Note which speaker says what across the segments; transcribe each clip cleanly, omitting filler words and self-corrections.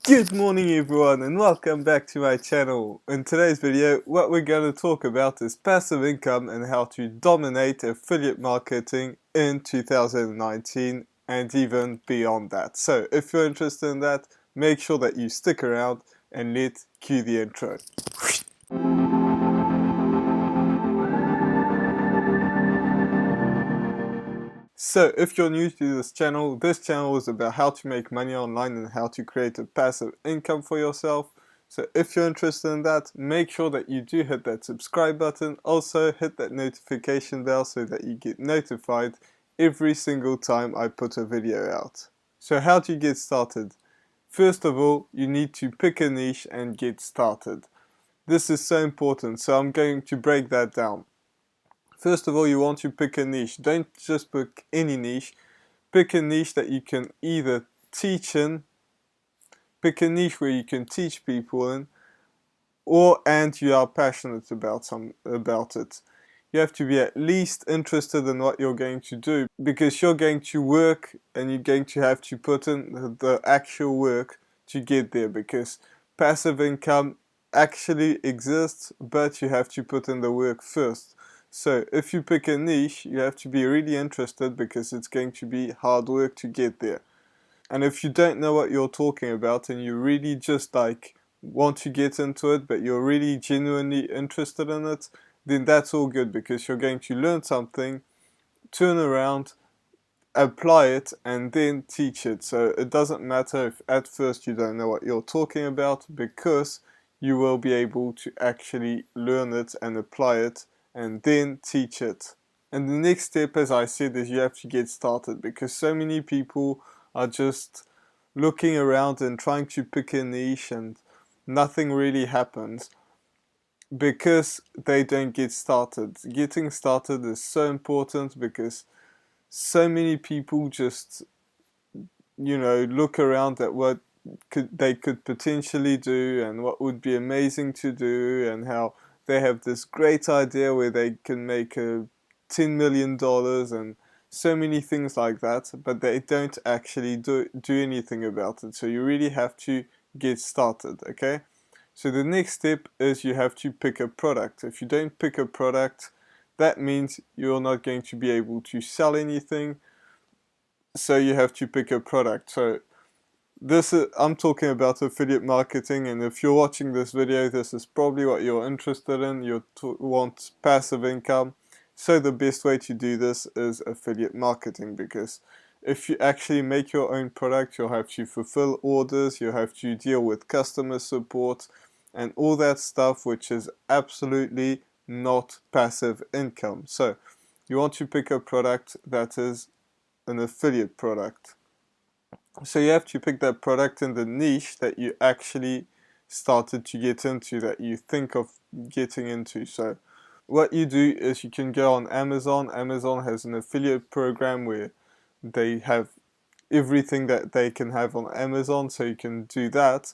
Speaker 1: Good morning everyone and welcome back to my channel. In today's video what we're going to talk about is passive income and how to dominate affiliate marketing in 2019 and even beyond that. So if you're interested in that, make sure that you stick around and let's cue the intro. So if you're new to this channel is about how to make money online and how to create a passive income for yourself. So if you're interested in that, make sure that you do hit that subscribe button. Also hit that notification bell so that you get notified every single time I put a video out. So how do you get started? First of all, you need to pick a niche and get started. This is so important, so I'm going to break that down. First of all, you want to pick a niche. Don't just pick any niche. Pick a niche that you can either teach in, pick a niche where you can teach people in, and you are passionate about it. You have to be at least interested in what you're going to do, because you're going to work and you're going to have to put in the actual work to get there, because passive income actually exists, but you have to put in the work first. So if you pick a niche, you have to be really interested, because it's going to be hard work to get there. And if you don't know what you're talking about and you really just want to get into it, but you're really genuinely interested in it, then that's all good, because you're going to learn something, turn around, apply it, and then teach it. So it doesn't matter if at first you don't know what you're talking about, because you will be able to actually learn it and apply it and then teach it. And the next step, as I said, is you have to get started, because so many people are just looking around and trying to pick a niche and nothing really happens because they don't get started. Getting started is so important, because so many people just, look around at what they could potentially do and what would be amazing to do, and how they have this great idea where they can make $10 million and so many things like that, but they don't actually do anything about it. So you really have to get started, okay? So the next step is you have to pick a product. If you don't pick a product, that means you're not going to be able to sell anything. So you have to pick a product. So I'm talking about affiliate marketing, and if you're watching this video, this is probably what you're interested in. You want passive income. So the best way to do this is affiliate marketing, because if you actually make your own product, you'll have to fulfill orders, you have to deal with customer support and all that stuff, which is absolutely not passive income. So you want to pick a product that is an affiliate product. So you have to pick that product in the niche that you actually started to get into, that you think of getting into. So what you do is you can go on Amazon. Amazon has an affiliate program where they have everything that they can have on Amazon, so you can do that.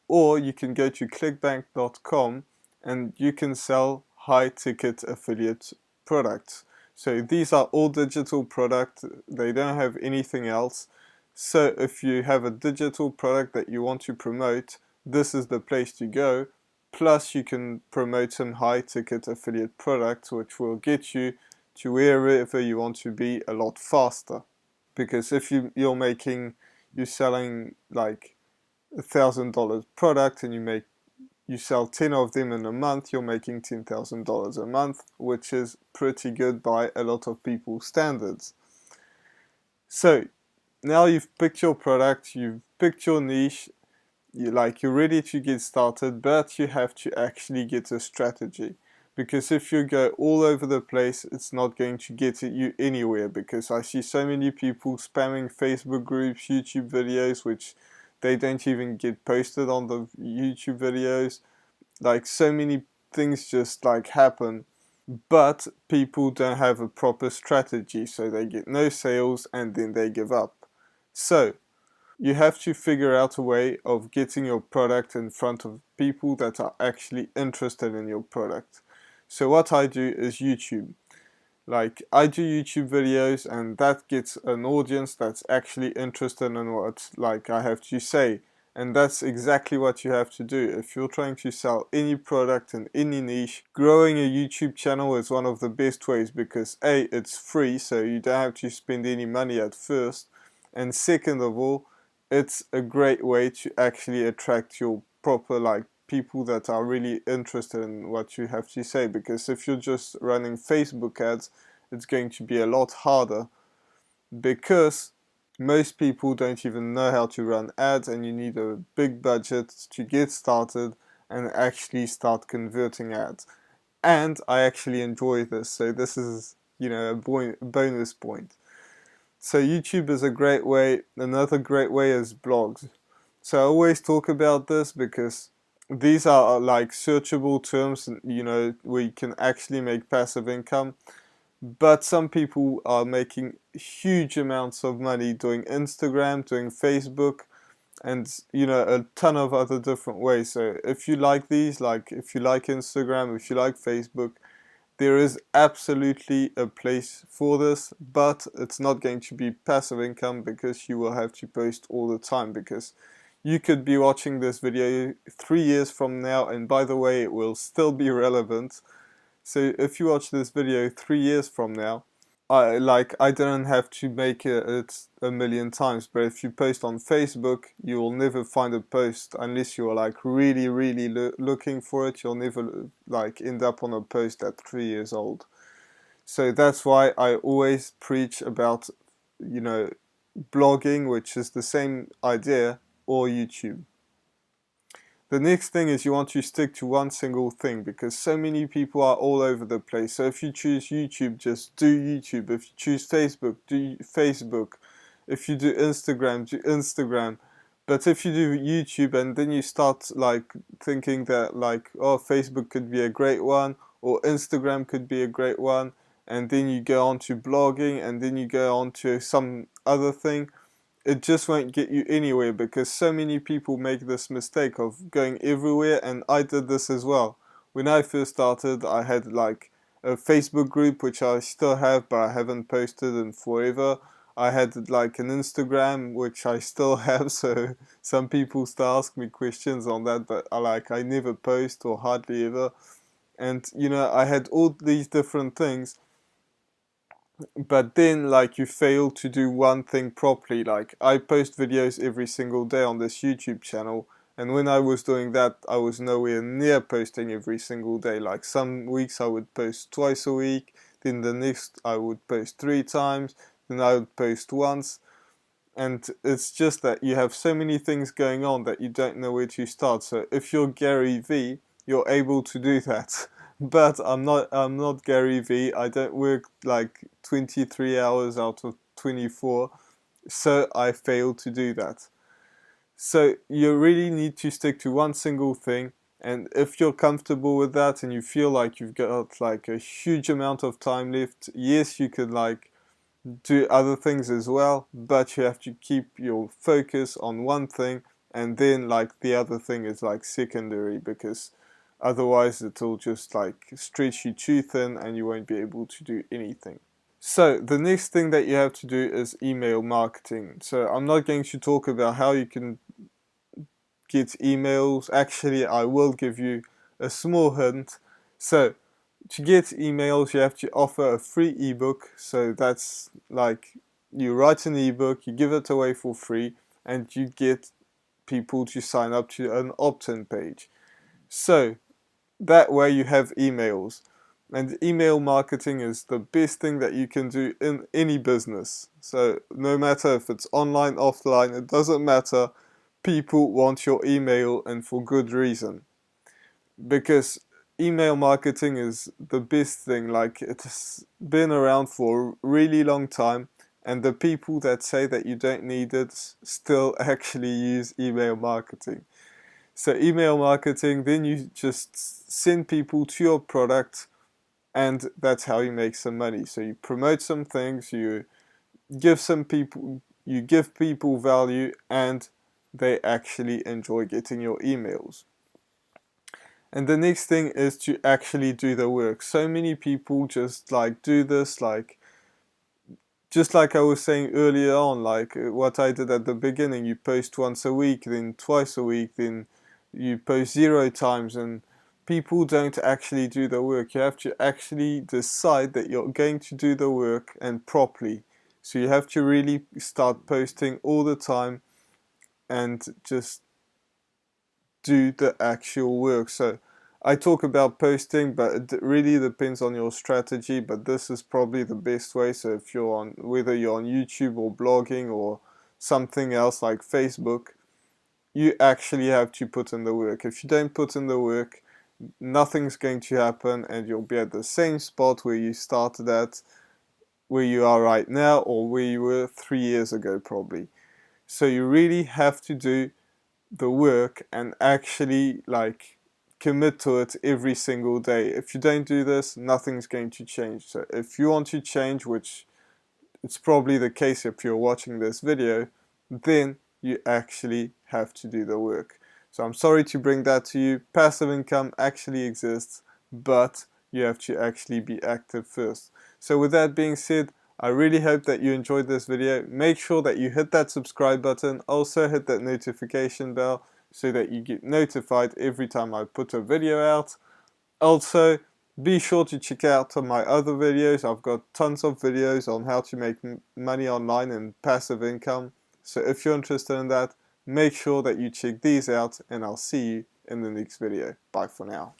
Speaker 1: Or you can go to clickbank.com and you can sell high ticket affiliate products. So these are all digital products, they don't have anything else. So if you have a digital product that you want to promote, this is the place to go. Plus you can promote some high ticket affiliate products, which will get you to wherever you want to be a lot faster. Because if you're selling like $1,000 product and you sell 10 of them in a month, you're making $10,000 a month, which is pretty good by a lot of people's standards. So now you've picked your product, you've picked your niche, you're ready to get started, but you have to actually get a strategy. Because if you go all over the place, it's not going to get you anywhere, because I see so many people spamming Facebook groups, YouTube videos, which they don't even get posted on the YouTube videos. Like, so many things just happen, but people don't have a proper strategy, so they get no sales and then they give up. So you have to figure out a way of getting your product in front of people that are actually interested in your product. So what I do is YouTube. I do YouTube videos, and that gets an audience that's actually interested in what I have to say. And that's exactly what you have to do. If you're trying to sell any product in any niche, growing a YouTube channel is one of the best ways because A, it's free, so you don't have to spend any money at first. And second of all, it's a great way to actually attract your proper people that are really interested in what you have to say, because if you're just running Facebook ads, it's going to be a lot harder because most people don't even know how to run ads, and you need a big budget to get started and actually start converting ads. And I actually enjoy this, so this is, a bonus point. So YouTube is a great way. Another great way is blogs. So I always talk about this because these are like searchable terms, where you can actually make passive income. But some people are making huge amounts of money doing Instagram, doing Facebook, and a ton of other different ways. So if you like these, like if you like Instagram, if you like Facebook, there is absolutely a place for this, but it's not going to be passive income because you will have to post all the time, because you could be watching this video 3 years from now, and by the way, it will still be relevant. So if you watch this video 3 years from now, I didn't have to make it a million times, but if you post on Facebook, you will never find a post unless you're like really, really looking for it. You'll never like end up on a post at 3 years old. So that's why I always preach about, blogging, which is the same idea, or YouTube. The next thing is you want to stick to one single thing, because so many people are all over the place. So if you choose YouTube, just do YouTube. If you choose Facebook, do Facebook. If you do Instagram, do Instagram. But if you do YouTube and then you start like thinking that like, oh, Facebook could be a great one, or Instagram could be a great one, and then you go on to blogging, and then you go on to some other thing, it just won't get you anywhere, because so many people make this mistake of going everywhere, and I did this as well. When I first started, I had like a Facebook group, which I still have, but I haven't posted in forever. I had like an Instagram, which I still have, so some people still ask me questions on that, but I never post, or hardly ever. And I had all these different things, but then like you fail to do one thing properly. Like I post videos every single day on this YouTube channel, and when I was doing that, I was nowhere near posting every single day. Like some weeks I would post twice a week, then the next I would post 3 times, then I would post once. And it's just that you have so many things going on that you don't know where to start. So if you're Gary Vee, you're able to do that. But I'm not Gary Vee. I don't work like 23 hours out of 24. So I fail to do that. So you really need to stick to one single thing. And if you're comfortable with that and you feel like you've got like a huge amount of time left, yes, you could like do other things as well, but you have to keep your focus on one thing, and then like the other thing is like secondary, because otherwise it'll just like stretch you too thin and you won't be able to do anything. So the next thing that you have to do is email marketing. So I'm not going to talk about how you can get emails. Actually, I will give you a small hint. So to get emails, you have to offer a free ebook. So that's like you write an ebook, you give it away for free, and you get people to sign up to an opt-in page. So that way you have emails. And email marketing is the best thing that you can do in any business. So no matter if it's online, offline, it doesn't matter. People want your email, and for good reason. Because email marketing is the best thing. Like it's been around for a really long time, and the people that say that you don't need it still actually use email marketing. So email marketing, then you just send people to your product, and that's how you make some money. So you promote some things, you give people value, and they actually enjoy getting your emails. And the next thing is to actually do the work. So many people just like do this, like just like I was saying earlier on, like what I did at the beginning, you post once a week, then twice a week, then you post 0 times, and people don't actually do the work. You have to actually decide that you're going to do the work and properly. So you have to really start posting all the time and just do the actual work. So I talk about posting, but it really depends on your strategy, but this is probably the best way. So if you're on, whether you're on YouTube or blogging or something else like Facebook, you actually have to put in the work. If you don't put in the work, nothing's going to happen, and you'll be at the same spot where you started at, where you are right now, or where you were 3 years ago probably. So you really have to do the work and actually like commit to it every single day. If you don't do this, nothing's going to change. So if you want to change, which it's probably the case if you're watching this video, then you actually have to do the work. So I'm sorry to bring that to you. Passive income actually exists, but you have to actually be active first. So with that being said, I really hope that you enjoyed this video. Make sure that you hit that subscribe button. Also hit that notification bell so that you get notified every time I put a video out. Also, be sure to check out my other videos. I've got tons of videos on how to make money online and passive income. So if you're interested in that, make sure that you check these out, and I'll see you in the next video. Bye for now.